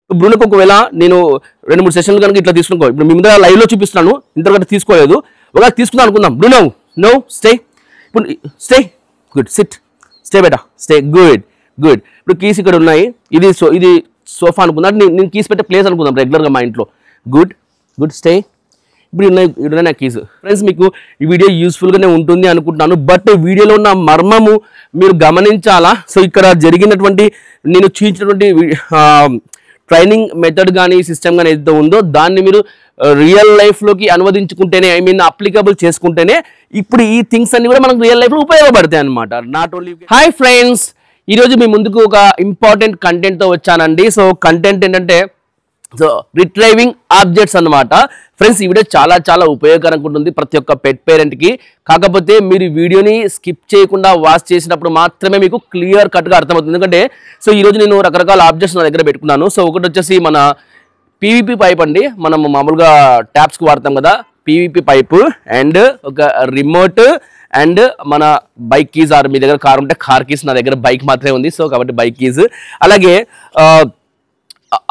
బ్రూనోకి ఒకవేళ నేను 2-3 సెషన్లు కనుక ఇట్లా తీసుకున్నాను, ఇప్పుడు మీ ముందర లైవ్లో చూపిస్తున్నాను, ఇంతవరకు తీసుకోలేదు, ఒకవేళ తీసుకుందాం అనుకుందాం. బ్రూనో నో స్టే, ఇప్పుడు stay, good, SIT, stay beta, stay, good good. ఇప్పుడు కీస్ ఇక్కడ ఉన్నాయి, ఇది సోఫా అనుకుందాం, నేను కీస్ పెట్టే ప్లేస్ అనుకుందాం రెగ్యులర్గా మా ఇంట్లో. Good good, stay. ఇప్పుడు ఉన్నాయి నా కీస్. ఫ్రెండ్స్, మీకు ఈ వీడియో యూస్ఫుల్గానే ఉంటుంది అనుకుంటున్నాను, బట్ వీడియోలో ఉన్న మర్మము మీరు గమనించాలా. సో ఇక్కడ జరిగినటువంటి నేను చూపించినటువంటి ట్రైనింగ్ మెథడ్ కానీ సిస్టమ్ కానీ ఏదైతే ఉందో దాన్ని మీరు రియల్ లైఫ్లోకి అనువదించుకుంటేనే, ఐ మీన్ అప్లికబుల్ చేసుకుంటేనే ఇప్పుడు ఈ థింగ్స్ అన్ని కూడా మనకు రియల్ లైఫ్లో ఉపయోగపడతాయి అనమాట. Not only. హాయ్ ఫ్రెండ్స్, ఈరోజు మీ ముందుకు ఒక ఇంపార్టెంట్ కంటెంట్తో వచ్చానండి. సో కంటెంట్ ఏంటంటే రిట్రైవింగ్ ఆబ్జెక్ట్స్ అన్నమాట. ఫ్రెండ్స్, ఈ వీడియో చాలా ఉపయోగకరంగా ఉంటుంది ప్రతి ఒక్క పెట్ పేరెంట్కి. కాకపోతే మీరు ఈ వీడియోని స్కిప్ చేయకుండా వాచ్ చేసినప్పుడు మాత్రమే మీకు క్లియర్ కట్గా అర్థమవుతుంది. ఎందుకంటే సో ఈరోజు నేను రకరకాల ఆబ్జెక్ట్స్ నా దగ్గర పెట్టుకున్నాను. సో ఒకటి వచ్చేసి మన పీవీపీ పైప్ అండి, మనం మామూలుగా ట్యాప్స్కి వాడతాం కదా, పీవీపీ పైపు, అండ్ ఒక రిమోట్, అండ్ మన బైక్ కీస్, ఆర్ మీ దగ్గర కార్ ఉంటే కార్ కీస్, నా దగ్గర బైక్ మాత్రమే ఉంది, సో కాబట్టి బైక్ కీస్. అలాగే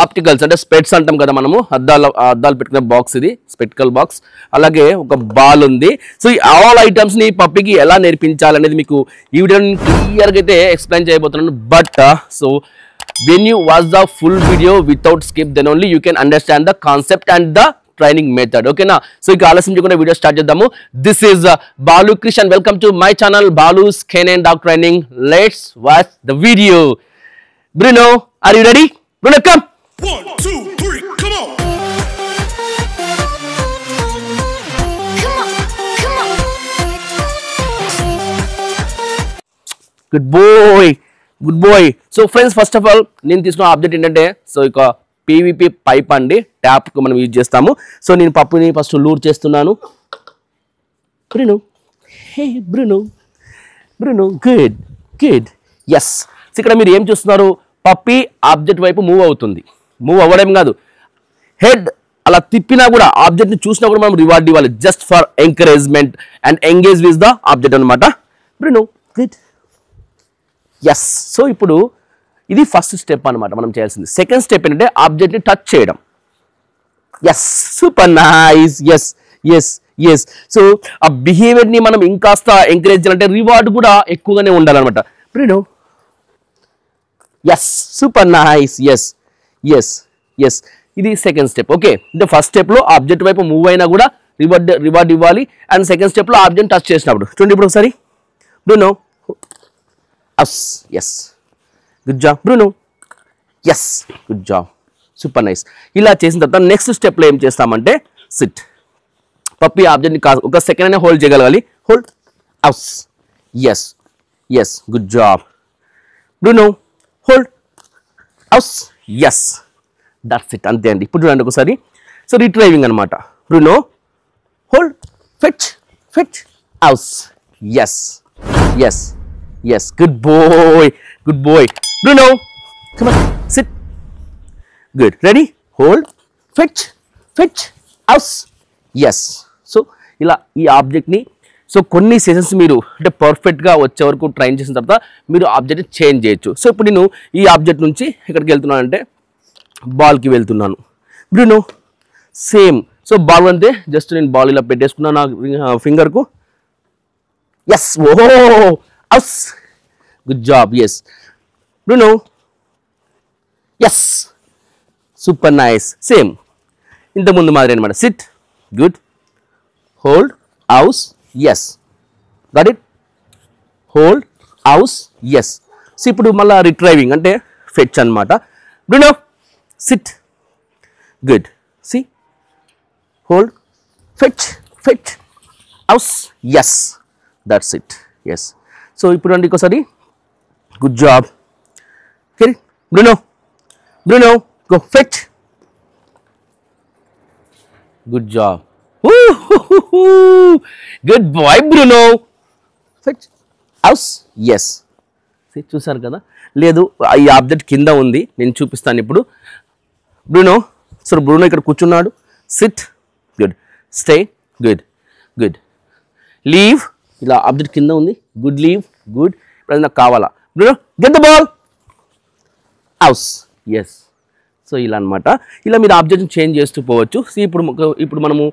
ఆప్టికల్స్ అంటే స్పెట్స్ అంటాం కదా మనము, అద్దాలు పెట్టుకునే బాక్స్, ఇది స్పెక్టికల్ బాక్స్. అలాగే ఒక బాల్ ఉంది. సో ఈ ఆల్ ఐటమ్స్ని పప్పికి ఎలా నేర్పించాలనేది మీకు ఈ వీడియోని క్లియర్గా అయితే ఎక్స్ప్లెయిన్ చేయబోతున్నాను. But so when you watch the full video without skip, then only you can understand the concept and the training method. Okay na? So ఇక ఆలస్యం చేయకుండా వీడియో స్టార్ట్ చేద్దాము. This is Balu Krish and welcome to my channel Balu's Canine Dog Training. Let's watch the video. Bruno, are you ready? Bruno, come. 1, 2, 3, come on. Good boy. Good boy. So friends, first of all నేను తీసుకున్న object ఏంటంటే so ఇక PVP pipe అండి, ట్యాప్కి మనం use చేస్తాము. So నేను పప్పుని first lure చేస్తున్నాను. Bruno, hey Bruno, Bruno, good good, yes. So ఇక్కడ మీరు ఏం చూస్తున్నారు, పప్పి ఆబ్జెక్ట్ వైపు మూవ్ అవుతుంది. మూవ్ అవ్వడం కాదు, హెడ్ అలా తిప్పినా కూడా, ఆబ్జెక్ట్ని చూసినా కూడా మనం రివార్డ్ ఇవ్వాలి, just for encouragement and engage with the object అనమాట. Bruno, good, yes. సో ఇప్పుడు ఇది ఫస్ట్ స్టెప్ అనమాట మనం చేయాల్సింది. సెకండ్ స్టెప్ ఏంటంటే ఆబ్జెక్ట్ని టచ్ చేయడం. Yes, super nice, yes yes yes. So ఆ బిహేవియర్ని మనం ఇంకాస్త ఎంకరేజ్ చేయాలంటే రివార్డ్ కూడా ఎక్కువగానే ఉండాలన్నమాట. Bruno, yes, super nice, yes yes yes. ఇది సెకండ్ స్టెప్. ఓకే, అంటే ఫస్ట్ స్టెప్లో ఆబ్జెక్ట్ వైపు మూవ్ అయినా కూడా రివార్డ్ ఇవ్వాలి, అండ్ సెకండ్ స్టెప్లో ఆబ్జెక్ట్ టచ్ చేసినప్పుడు చూడండి. ఇప్పుడు ఒకసారి Bruno, us, yes, good job Bruno, yes, good job, super nice. ఇలా చేసిన తర్వాత నెక్స్ట్ స్టెప్లో ఏం చేస్తామంటే సిట్. పప్పి ఆబ్జెక్ట్ని ఒక సెకండ్ అయినా హోల్డ్ చేయగలగాలి. Hold, us, yes yes, good job Bruno, hold, us, yes, that's it. అంతే అండి. ఇప్పుడు చూడండి ఒకసారి. సో రిట్రైవింగ్ అనమాట. Bruno, hold, fetch, us, yes yes yes, good boy, good boy. Bruno, come on, sit, good, ready, hold, fetch, us, yes. So ఇలా ఈ ఆబ్జెక్ట్ని so కొన్ని sessions మీరు అంటే పర్ఫెక్ట్గా వచ్చే వరకు ట్రైన్ చేసిన తర్వాత మీరు ఆబ్జెక్ట్ చేంజ్ చేయొచ్చు. సో ఇప్పుడు నేను ఈ ఆబ్జెక్ట్ నుంచి ఎక్కడికి వెళ్తున్నాను అంటే బాల్కి వెళ్తున్నాను. Bruno, same. సో బాల్ అంతే, జస్ట్ నేను బాల్ ఇలా పెట్టేసుకున్నాను నా ఫింగర్కు. ఎస్, ఓహో, us, good job, yes Bruno, yes, super nice. Same ఇంత ముందు మాదిరి అనమాట. Sit, good, hold, house, yes, got it, hold, house, yes. So ఇప్పుడు మళ్ళీ రిట్రైవింగ్ అంటే ఫెచ్ అనమాట. Bruno, sit, good, see, hold, fetch, house, yes, that's it, yes. So ఇప్పుడు అండి ఇంకోసారి, good job. Okay Bruno, go fetch, good job, good boy Bruno, fetch, house, yes. చూసారు కదా, లేదు ఈ ఆబ్జెక్ట్ కింద ఉంది, నేను చూపిస్తాను ఇప్పుడు. బ్రూనో, సో బ్రూనో ఇక్కడ కూర్చున్నాడు. Sit, good, stay, good, leave, ఇలా ఆబ్జెక్ట్ కింద ఉంది, గుడ్, లీవ్, గుడ్. ఇప్పుడు నాకు కావాలా, Bruno, get the ball, house, yes, so ఇలా అనమాట. ఇలా మీరు ఆబ్జెక్ట్ని చేంజ్ చేస్తూ పోవచ్చు. సో ఇప్పుడు మనము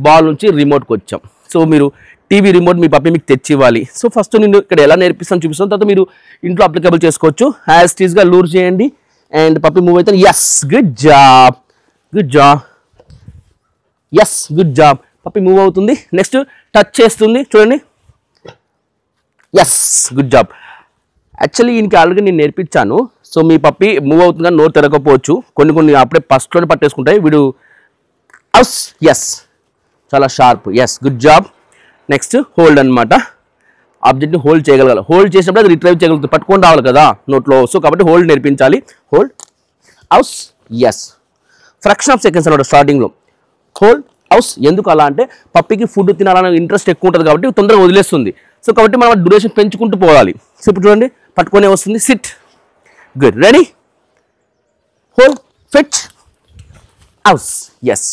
బాల్ నుంచి రిమోట్కి వచ్చాం. సో మీరు టీవీ రిమోట్ మీ పప్పి మీకు తెచ్చి ఇవ్వాలి. సో ఫస్ట్ నేను ఇక్కడ ఎలా నేర్పిస్తాను చూపిస్తాను, తర్వాత మీరు ఇంట్లో అప్లికబుల్ చేసుకోవచ్చు. యాజ్ టీజ్గా లూర్ చేయండి అండ్ పప్పి మూవ్ అవుతాను. Yes, good job, good job, yes, good job. Puppy move అవుతుంది. నెక్స్ట్ టచ్ చేస్తుంది, చూడండి. Yes, good job. యాక్చువల్లీ ఈయనకి ఆల్రెడీ నేను నేర్పించాను. సో మీ పప్పి మూవ్ అవుతుంది కానీ నోరు తెరకపోవచ్చు, కొన్ని అప్పుడే ఫస్ట్లోనే పట్టేసుకుంటాయి. వీడు అవుస్, ఎస్, చాలా sharp, yes, good job. Next hold అనమాట. ఆబ్జెక్ట్ని హోల్డ్ చేయగలగాలి. హోల్డ్ చేసినప్పుడు అది రిట్రైవ్ చేయగలుగుతుంది, పట్టుకొని రావాలి కదా నోట్లో. సో కాబట్టి హోల్డ్ నేర్పించాలి. హోల్డ్, అవుస్, ఎస్. ఫ్రాక్షన్ ఆఫ్ సెకండ్స్ అనమాట స్టార్టింగ్లో. హోల్డ్, అవుస్. ఎందుకు అలా అంటే పప్పికి ఫుడ్ తినాలనే ఇంట్రెస్ట్ ఎక్కువ ఉంటుంది కాబట్టి తొందరగా వదిలేస్తుంది. సో కాబట్టి మనం డ్యూరేషన్ పెంచుకుంటూ పోవాలి. సో ఇప్పుడు చూడండి పట్టుకొనే వస్తుంది. Sit, good, ready, hold, fetch, అవుస్, yes,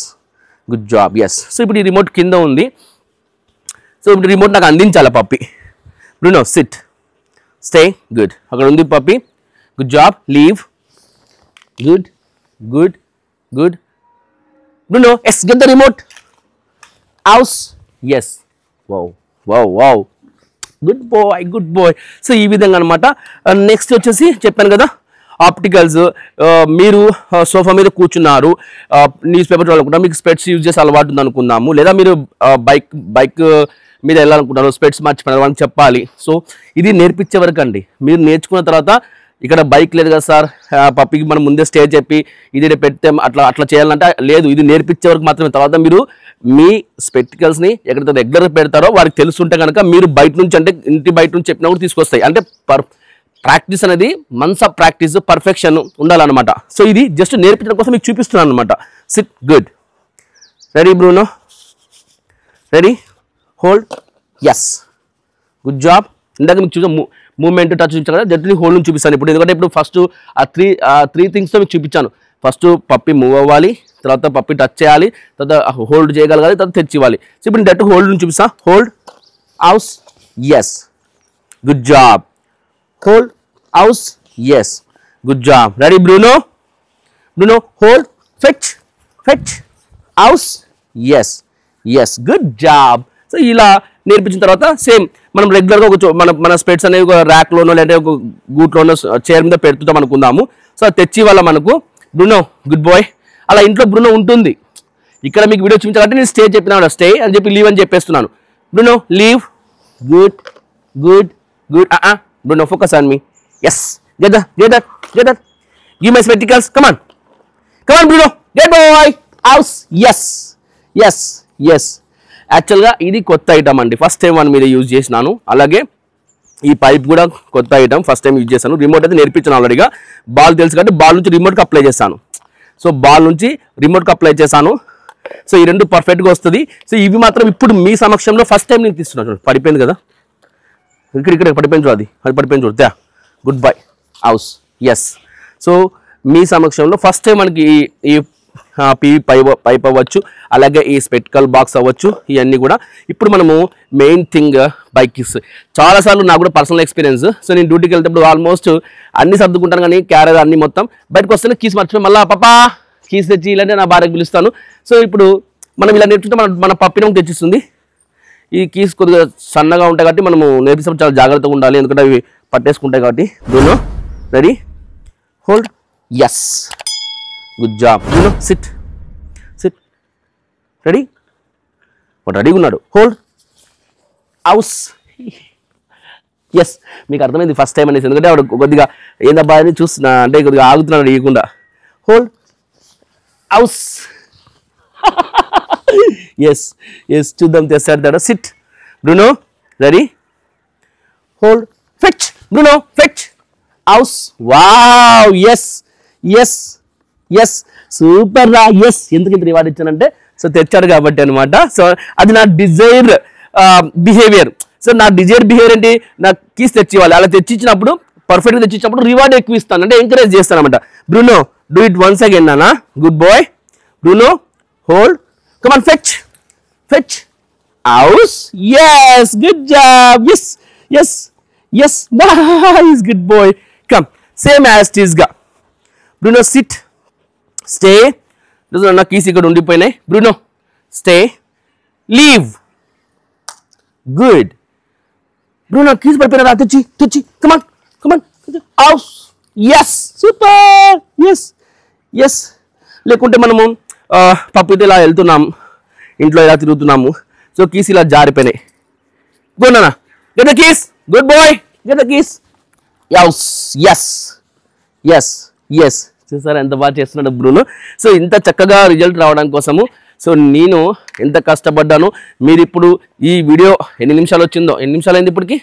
good job, yes. So ఇప్పుడు ఈ రిమోట్ కింద ఉంది. సో ఇప్పుడు రిమోట్ నాకు అందించాలి puppy. Bruno sit, stay, good. అక్కడ ఉంది puppy, good job, leave, good, good, good. Bruno, yes, get the remote, అవుస్, yes, wow, wow, wow, good boy, good boy. So ఈ విధంగా అనమాట. నెక్స్ట్ వచ్చేసి చెప్పాను కదా ఆప్టికల్స్. మీరు సోఫా మీద కూర్చున్నారు, న్యూస్ పేపర్ చదువుకుంటారు, మీకు స్పెట్స్ యూజ్ చేసి అలవాటు ఉంది అనుకుందాము. లేదా మీరు బైక్ మీద వెళ్ళాలనుకుంటారు, స్పెట్స్ మర్చిపోయినారు, వాళ్ళకి చెప్పాలి. సో ఇది నేర్పించే వరకు అండి. మీరు నేర్చుకున్న తర్వాత ఇక్కడ బైక్ లేదు కదా సార్, పప్పికి మనం ముందే స్టే చెప్పి ఇది పెడితే అట్లా చేయాలంటే లేదు, ఇది నేర్పించే వరకు మాత్రమే. తర్వాత మీరు మీ స్పెక్టికల్స్ని ఎక్కడైతే రెగ్యులర్గా పెడతారో వారికి తెలుసుంటే కనుక మీరు బయట నుంచి, అంటే ఇంటి బయట నుంచి చెప్పినా కూడా తీసుకొస్తాయి. అంటే ప్రాక్టీస్ అనేది మంత్స్ ఆఫ్ ప్రాక్టీస్, పర్ఫెక్షన్ ఉండాలన్నమాట. సో ఇది జస్ట్ నేర్పించడం కోసం మీకు చూపిస్తున్నాను అనమాట. Sit, good, ready Bruno, ready, hold, yes, good job. ఇందాక మీకు చూసా మూవ్మెంట్, టచ్ చూపించాను కదా, జస్ట్ హోల్డ్ చూపిస్తాను ఇప్పుడు. ఎందుకంటే ఇప్పుడు ఫస్ట్ ఆ త్రీ థింగ్స్తో మీకు చూపించాను. ఫస్ట్ పప్పి మూవ్ అవ్వాలి, తర్వాత పప్పి టచ్ చేయాలి, తర్వాత హోల్డ్ చేయగలగాలి, తర్వాత తెచ్చి ఇవ్వాలి. సో ఇప్పుడు డైరెక్ట్ హోల్డ్ నుంచి చూపిస్తా. హోల్డ్, అవుస్, ఎస్, గుడ్ జాబ్, హోల్డ్, అవుస్, yes, good job. Ready Bruno, Bruno, hold, fetch, fetch, అవుస్, yes, yes, good job. So ఇలా నేర్పించిన తర్వాత సేమ్ మనం రెగ్యులర్గా మన స్పెట్స్ అనేవి ఒక ర్యాక్లోనో లేదంటే ఒక గూట్లోనో చైర్ మీద పెడుతుంటాం అనుకుందాము. సో అది తెచ్చి వాళ్ళ మనకు బ్రూనో, గుడ్ బాయ్. అలా ఇంట్లో బ్రూనో ఉంటుంది. ఇక్కడ మీకు వీడియో చూపించాలంటే నేను స్టే చెప్పినా, స్టే అని చెప్పి లీవ్ అని చెప్పేస్తున్నాను. Bruno, leave, good, good, good. Bruno, focus on me, yes, get that, give my spectacles, come on, come on Bruno, get boy, అవుస్, ఎస్, ఎస్, ఎస్. యాక్చువల్గా ఇది కొత్త ఐటమ్ అండి, ఫస్ట్ టైం వన్ మీద యూజ్ చేసినాను. అలాగే ఈ పైప్ కూడా కొత్త ఐటమ్, ఫస్ట్ టైం యూజ్ చేశాను. రిమోట్ అయితే నేర్పించాను ఆల్రెడీగా. బాల్ తెలుసు కాబట్టి బాల్ నుంచి రిమోట్కి అప్లై చేశాను. సో బాల్ నుంచి రిమోట్కి అప్లై చేశాను. సో ఈ రెండు పర్ఫెక్ట్గా వస్తుంది. సో ఇవి మాత్రం ఇప్పుడు మీ సమక్షంలో ఫస్ట్ టైం నేను తీస్తున్నాను. చూడండి పడిపోయింది కదా, ఇక్కడ పడిపోయింది చూడు, అది పడిపోయింది చూడు. దా, good boy, house, yes. So మీ సమక్షంలో ఫస్ట్ టైం మనకి ఈ పీవీ పైప్ అవ్వచ్చు, అలాగే ఈ స్పెక్టికల్ బాక్స్ అవ్వచ్చు, ఇవన్నీ కూడా. ఇప్పుడు మనము మెయిన్ థింగ్ బైక్ కీస్. చాలాసార్లు నాకు కూడా పర్సనల్ ఎక్స్పీరియన్స్. సో నేను డ్యూటీకి వెళ్తేప్పుడు ఆల్మోస్ట్ అన్ని సర్దుకుంటాను, కానీ క్యారియర్ అన్ని మొత్తం బయటకు వస్తేనే కీస్ మర్చిపోయి మళ్ళీ పాపా కీస్ తెచ్చి ఇలాంటి నా భార్యకు పిలుస్తాను. సో ఇప్పుడు మనం ఇలా నేర్చుకుంటే మన పప్పిని తెచ్చిస్తుంది. ఈ కీస్ కొద్దిగా సన్నగా ఉంటాయి కాబట్టి మనము నేర్పిస్తే చాలా జాగ్రత్తగా ఉండాలి, ఎందుకంటే అవి పట్టేసుకుంటాయి కాబట్టి. డోనో, ready, hold, yes, good job. డోనో, సిట్, సిట్, రెడీ, రెడీగా ఉన్నాడు. Hold, house, yes. మీకు అర్థమైంది ఫస్ట్ టైం అనేసి, ఎందుకంటే ఆవిడ కొద్దిగా ఏందబ్బా అని చూస్తున్నా, అంటే కొద్దిగా ఆగుతున్నాడు ఇవ్వకుండా. Hold, house, yes, yes. చూద్దాం తెస్తాడు. Sit, Bruno, ready, hold, fetch, Bruno, fetch, house, wow, yes, yes, yes, super రా, ఎస్. ఎందుకు ఇంత రివార్డ్ ఇచ్చానంటే సో తెచ్చాడు కాబట్టి అనమాట. సో అది నా డిజైర్ బిహేవియర్. సో నా డిజైర్ బిహేవియర్ ఏంటి, నాకు కీస్ తెచ్చివ్వాలి. అలా తెచ్చిచ్చినప్పుడు పర్ఫెక్ట్గా తెచ్చిచ్చినప్పుడు రివార్డ్ ఎక్కువ ఇస్తాను, అంటే ఎంకరేజ్ చేస్తాను అనమాట. Bruno, do it once again నానా, good boy. Bruno, hold, come on, fetch, fetch, house, yes, good job, yes, yes, yes, nice, good boy. Come, same as it is గా. Bruno, sit, stay, నా keys ఇక్కడ ఉండిపోయినాయి. Bruno stay, leave. Good. Bruno keys పడిపోయినా, తెచ్చి come on house. Yes, super. Yes. లేకుంటే మనము పప్పుతో ఇలా వెళ్తున్నాం, ఇంట్లో ఇలా తిరుగుతున్నాము, సో కీస్ ఇలా జారిపోయినాయి. గో నాన్న, get the keys. Good boy, get the keys. Yes. చూసారా ఎంత బాగా చేస్తున్నాడు బ్రూనో. సో ఇంత చక్కగా రిజల్ట్ రావడం కోసము సో నేను ఎంత కష్టపడ్డాను. మీరు ఇప్పుడు ఈ వీడియో ఎన్ని నిమిషాలు వచ్చిందో, ఎన్ని నిమిషాలు అయింది ఇప్పటికి?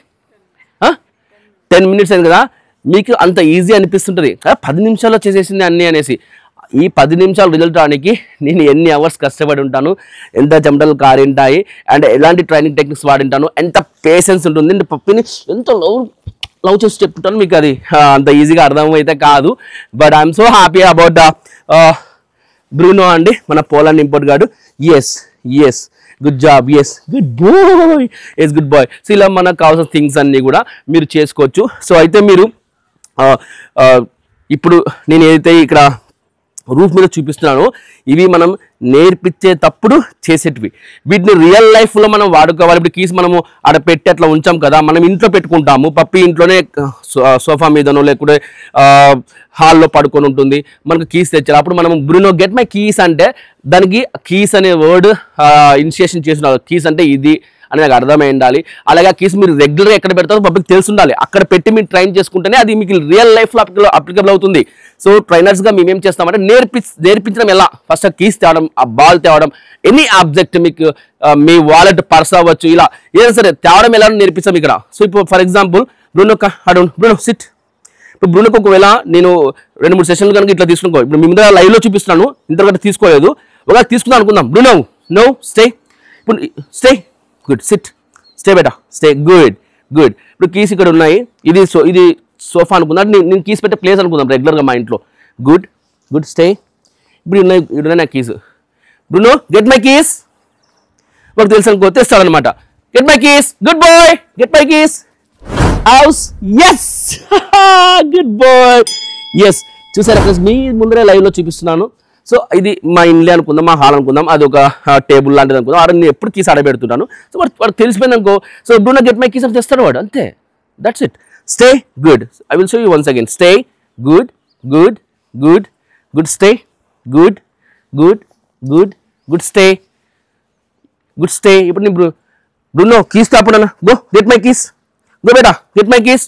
10 minutes అయింది కదా. మీకు అంత ఈజీ అనిపిస్తుంటుంది 10 నిమిషాల్లో చేసేసింది అన్నీ అనేసి. ఈ 10 నిమిషాలు రిజల్ట్ రావడానికి నేను ఎన్ని అవర్స్ కష్టపడి ఉంటాను, ఎంత చెమటలు కారింటాయి, అండ్ ఎలాంటి ట్రైనింగ్ టెక్నిక్స్ వాడింటాను, ఎంత పేషెన్స్ ఉంటుంది, అంటే పప్పిని ఎంత లవ్ చేసి చెప్తుంటాను. మీకు అది అంత ఈజీగా అర్థమైతే కాదు. But I'm so happy about Bruno అండి, మన పోలాండ్ ఇంపోర్ట్ గాడు. Yes good job. Good boy. So ఇలా మనకు కావాల్సిన థింగ్స్ అన్నీ కూడా మీరు చేసుకోవచ్చు. సో అయితే మీరు ఇప్పుడు నేను ఏదైతే ఇక్కడ రూఫ్ మీద చూపిస్తున్నాను, ఇవి మనం నేర్పించేటప్పుడు చేసేటివి. వీటిని రియల్ లైఫ్లో మనం వాడుకోవాలి. ఇప్పుడు కీస్ మనము ఆడ పెట్టి అట్లా ఉంచాం కదా, మనం ఇంట్లో పెట్టుకుంటాము. పప్పి ఇంట్లోనే సోఫా మీదనో లేకుంటే హాల్లో పడుకొని ఉంటుంది, మనకు కీస్ తెచ్చారు. అప్పుడు మనం బ్రూనో గెట్ మై కీస్ అంటే దానికి కీస్ అనే వర్డ్ ఇనిషియేషన్ చేస్తున్నారు. కీస్ అంటే ఇది అని నాకు అర్థమై ఉండాలి. అలాగే ఆ కీస్ మీరు రెగ్యులర్గా ఎక్కడ పెడతారో పబ్లిక్ తెలిసి ఉండాలి. అక్కడ పెట్టి మీరు ట్రైన్ చేసుకుంటేనే అది మీకు రియల్ లైఫ్లో అప్లికబుల్ అవుతుంది. సో ట్రైనర్స్గా మేము ఏం చేస్తామంటే నేర్పించడం ఎలా, ఫస్ట్ ఆ కీస్ తేవడం, ఆ బాల్ తేవడం, ఎనీ ఆబ్జెక్ట్ మీకు మీ వాలెట్, పర్స్ అవ్వచ్చు, ఇలా ఏదైనా సరే తేవడం ఎలా నేర్పిస్తాం ఇక్కడ. సో ఇప్పుడు ఫర్ ఎగ్జాంపుల్ బ్రూనో సిట్. ఇప్పుడు బ్రూనోకి ఒకవేళ నేను 2-3 సెషన్లు కనుక ఇట్లా తీసుకున్నాను, ఇప్పుడు మీ ముందర లైవ్లో చూపిస్తున్నాను, ఇంతకంటే తీసుకోలేదు, ఒకవేళ తీసుకుందాం అనుకుందాం. బ్రూనో నో స్టే, ఇప్పుడు స్టే, గుడ్, సిట్, స్టే బేటా, స్టే, గుడ్. ఇప్పుడు కీస్ ఇక్కడ ఉన్నాయి, ఇది సోఫా అనుకుందాం, నేను కీస్ పెట్టే ప్లేస్ అనుకుందాం రెగ్యులర్గా మా ఇంట్లో. Good stay. ఇప్పుడు ఉన్నాయి నా keys. Bruno get my keys. వాడు తెలుసు అనుకో తెస్తాడనమాట. Get my keys, good boy, get my keys, house. Yes, good boy. Yes, చూసారా ఫ్రెండ్స్, మీ ముందరే లైవ్లో చూపిస్తున్నాను. సో ఇది మా ఇల్లు అనుకుందాం, మా హాల్ అనుకుందాం, అది ఒక టేబుల్ లాంటిది అనుకుందాం. ఆడ నేను ఎప్పుడు కీస్ ఆడబెడుతుంటాను. సో వాడు తెలిసిపోయింది అనుకో, so Bruno get my keys అని తెస్తాడు వాడు, అంతే. That's it. Stay, good. I will show you once again. Stay, good, stay, good, stay. ఇప్పుడు నేను బ్రూనో కీస్ తాపడనా, go get my keys, go బేటా, get my keys,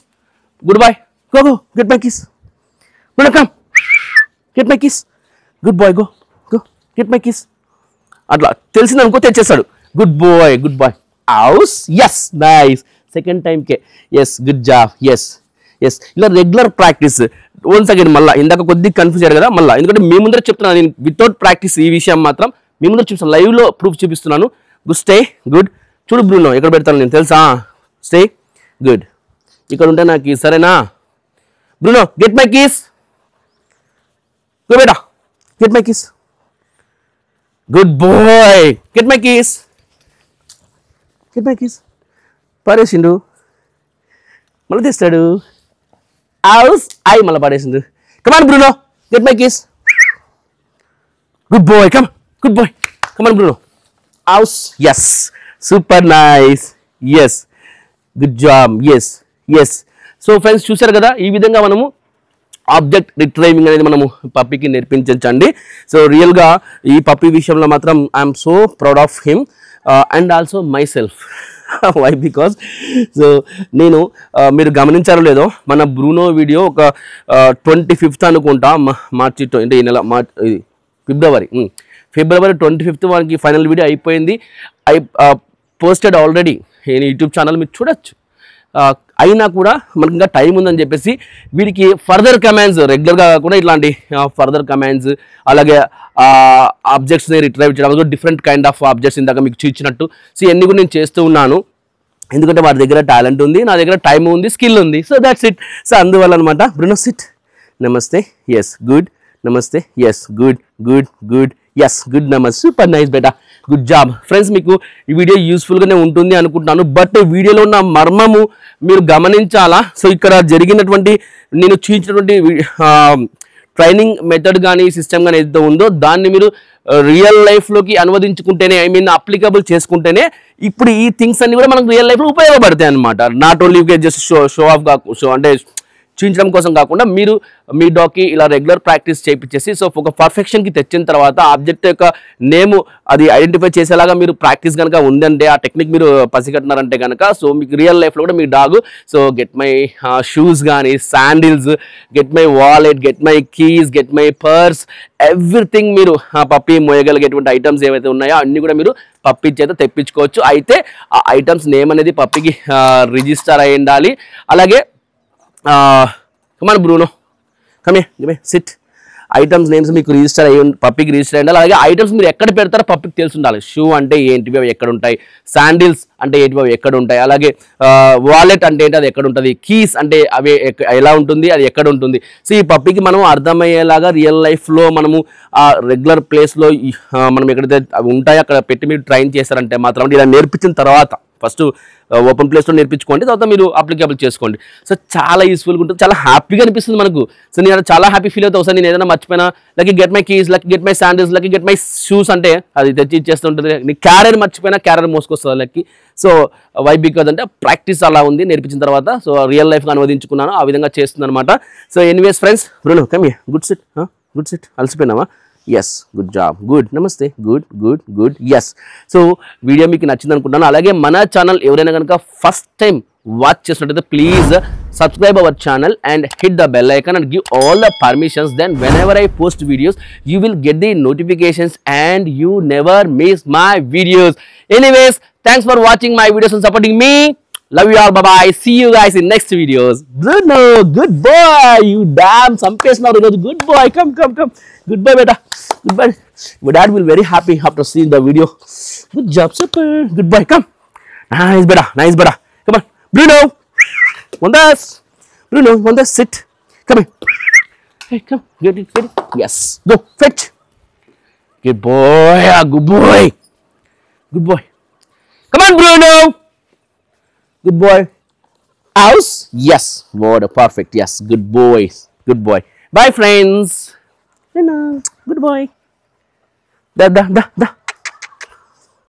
good boy, go get my keys, Bruno come, get my keys, good boy, go get my keys. అట్లా తెలిసింది అనుకో తెచ్చేస్తాడు. Good boy, house. Yes, nice. Second టైంకే. Yes, good job. Yes. ఇలా regular practice. Once again మళ్ళీ ఇందాక కొద్దిగా confuse అయ్యారు కదా, మళ్ళీ ఎందుకంటే మీ ముందర చెప్తున్నాను నేను, వితౌట్ ప్రాక్టీస్ ఈ విషయం మాత్రం మీ ముందర చూపిస్తాను, లైవ్లో ప్రూఫ్ చూపిస్తున్నాను. Good stay, good. చూడు బ్రూనో ఎక్కడ పెడతాను నేను తెలుసా. Stay, good. ఇక్కడ ఉంటే నాకు సరేనా. Bruno get my keys, go బేటా, get my keys, good boy, get my keys, పారేసిండు, మళ్ళీ తెస్తాడు, హౌస్. మళ్ళీ పారేసిండు. Come on Bruno get my keys, good boy, come on Bruno, house. Yes, super nice. Yes, good job. Yes. So friends చూసారు కదా, ఈ విధంగా మనము ఆబ్జెక్ట్ రిట్రైవింగ్ అనేది మనము పప్పీకి నేర్పించండి. సో రియల్గా ఈ పప్పీ విషయంలో మాత్రం I'm so proud of him and also myself. Why because so నేను మీరు గమనించారో లేదో, మన బ్రూనో వీడియో ఒక 25th అనుకుంటా, మార్చి అంటే ఈ నెల ఫిబ్రవరి 25th వరకు ఫైనల్ వీడియో అయిపోయింది. పోస్టెడ్ ఆల్రెడీ యూట్యూబ్ ఛానల్ మీరు చూడొచ్చు. అయినా కూడా మనకి ఇంకా టైం ఉందని చెప్పేసి వీడికి ఫర్దర్ కమాండ్స్ రెగ్యులర్గా కూడా ఇట్లాంటి ఫర్దర్ కమాండ్స్, అలాగే ఆబ్జెక్ట్స్ని రిట్రైవ్ చేయడం, డిఫరెంట్ కైండ్ ఆఫ్ ఆబ్జెక్ట్స్ ఇందాక మీకు చూపించినట్టు. సో ఇవన్నీ కూడా నేను చేస్తూ ఉన్నాను, ఎందుకంటే వాడి దగ్గర టాలెంట్ ఉంది, నా దగ్గర టైం ఉంది, స్కిల్ ఉంది. So that's it. సో అందువల్ల అనమాట. బ్రూనో సిట్, నమస్తే, ఎస్, గుడ్, నమస్తే, ఎస్, గుడ్, ఎస్, గుడ్, నమస్తే, సూపర్ నైస్ బేటా, గుడ్ జాబ్. ఫ్రెండ్స్ మీకు ఈ వీడియో యూస్ఫుల్గానే ఉంటుంది అనుకుంటున్నాను, బట్ వీడియోలో ఉన్న మర్మము మీరు గమనించాలా. సో ఇక్కడ జరిగినటువంటి నేను చూపించినటువంటి ట్రైనింగ్ మెథడ్ కానీ సిస్టమ్ కానీ ఏదైతే ఉందో దాన్ని మీరు రియల్ లైఫ్లోకి అనువదించుకుంటేనే, ఐ మీన్ అప్లికబుల్ చేసుకుంటేనే ఇప్పుడు ఈ థింగ్స్ అన్ని కూడా మనకు రియల్ లైఫ్లో ఉపయోగపడతాయి అనమాట. Not only just show off show అంటే చూపించడం కోసం కాకుండా మీరు మీ డాగ్కి ఇలా రెగ్యులర్ ప్రాక్టీస్ చేయించేసి సో ఒక పర్ఫెక్షన్కి తెచ్చిన తర్వాత ఆబ్జెక్ట్ యొక్క నేమ్ అది ఐడెంటిఫై చేసేలాగా మీరు ప్రాక్టీస్ కనుక ఉందంటే, ఆ టెక్నిక్ మీరు పసిగట్టినారంటే కనుక సో మీకు రియల్ లైఫ్లో కూడా మీ dog so get my shoes కానీ, sandals, get my wallet, get my keys, get my purse, everything మీరు పప్పి మోయగలిగేటువంటి ఐటమ్స్ ఏవైతే ఉన్నాయో అన్నీ కూడా మీరు పప్పి చేత తెప్పించుకోవచ్చు. అయితే ఆ ఐటమ్స్ నేమ్ అనేది పప్పికి రిజిస్టర్ అయి ఉండాలి. అలాగే come on Bruno, come here, sit. Items names మీకు రిజిస్టర్ అయ్యి పప్పికి రిజిస్టర్ అయ్యి, అలాగే ఐటమ్స్ మీరు ఎక్కడ పెడతారో పప్పికి తెలిసి ఉండాలి. షూ అంటే ఏంటివి అవి ఎక్కడ ఉంటాయి, శాండిల్స్ అంటే ఏంటివి అవి ఎక్కడ ఉంటాయి, అలాగే వాలెట్ అంటే ఏంటి అది ఎక్కడ ఉంటుంది, కీస్ అంటే అవి ఎలా ఉంటుంది అది ఎక్కడ ఉంటుంది. సో ఈ పప్పికి మనం అర్థమయ్యేలాగా రియల్ లైఫ్లో మనము ఆ రెగ్యులర్ ప్లేస్లో మనం ఎక్కడైతే అవి ఉంటాయో అక్కడ పెట్టి మీరు ట్రైన్ చేస్తారంటే మాత్రం ఇలా నేర్పించిన తర్వాత ఫస్ట్ ఓపెన్ ప్లేస్లో నేర్పించుకోండి, తర్వాత మీరు అప్లికేబుల్ చేసుకోండి. సో చాలా యూస్ఫుల్గా ఉంటుంది, చాలా హ్యాపీగా అనిపిస్తుంది మనకు. సో నేను చాలా హ్యాపీ ఫీల్ అవుతాను. ఒకసారి నేను ఏదైనా మర్చిపోయినా Lucky get my keys, Lucky get my sandals, Lucky get my shoes అంటే అది తెచ్చి ఇచ్చేస్తుంటుంది. నీ క్యారియర్ మర్చిపోయినా క్యారియర్ మోసుకొస్తుంది లక్కీ. సో వై బికాజ్ అంటే ప్రాక్టీస్ అలా ఉంది నేర్పించిన తర్వాత. సో రియల్ లైఫ్గా అనువదించుకున్నాను, ఆ విధంగా చేస్తుంది అనమాట. So anyways friends, Bruno come here, good sit, good sit. అలసిపోయినావా? ఎస్, గుడ్ జాబ్, గుడ్, నమస్తే, good good good. Yes. So video మీకు నచ్చింది అనుకుంటున్నాను. అలాగే మన ఛానల్ ఎవరైనా కనుక ఫస్ట్ టైం వాచ్ చేసినట్టయితే please subscribe our channel and hit the bell icon and give all the permissions. Then whenever I post videos you will get the notifications and you never miss my videos. Anyways, thanks for watching my videos and supporting me. Love you all. Bye bye. See you guys in next videos. Bruno, good boy. You damn some pace now. Good boy. Come. Good boy, beta. Good boy. My dad will very happy after seeing the video. Good job, super. Good boy. Come. Nice, beta. Nice, beta. Come on, Bruno. Mondas. Bruno, Mondas, sit. Come here. Hey, come. Get it. Yes. Go. Fetch. Good boy. Good boy. Good boy. Come on, Bruno. Good boy. House? Yes. Water. Perfect. Yes. Good boys. Good boy. Bye, friends. Good boy. Da.